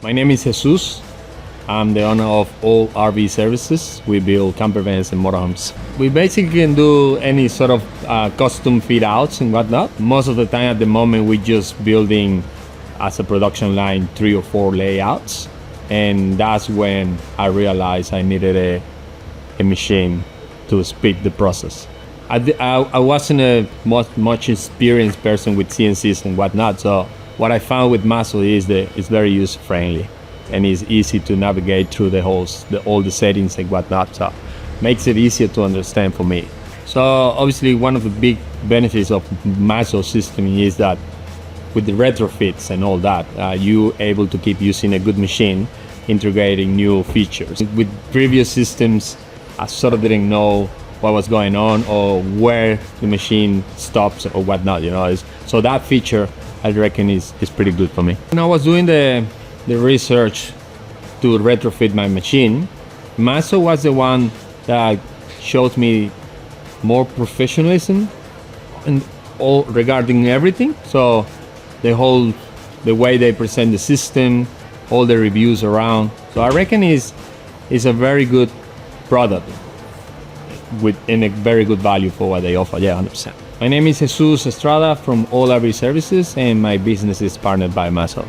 My name is Jesus. I'm the owner of All RV Services. We build camper vans and motorhomes. We basically can do any sort of custom fit outs and whatnot. Most of the time at the moment we're just building as a production line 3 or 4 layouts. And that's when I realized I needed a machine to speed the process. I wasn't a much experienced person with CNCs and whatnot, so what I found with MASSO is that it's very user friendly and it's easy to navigate through all the settings and whatnot, so makes it easier to understand for me. So obviously one of the big benefits of MASSO system is that with the retrofits and all that, you're able to keep using a good machine, integrating new features. With previous systems, I sort of didn't know what was going on or where the machine stops or whatnot, so that feature I reckon is pretty good for me. When I was doing the research to retrofit my machine, MASSO was the one that showed me more professionalism and all regarding everything. So the way they present the system, all the reviews around. So I reckon is a very good product and a very good value for what they offer. Yeah, 100%. My name is Jesus Estrada from All RV Services, and my business is partnered by MASSO.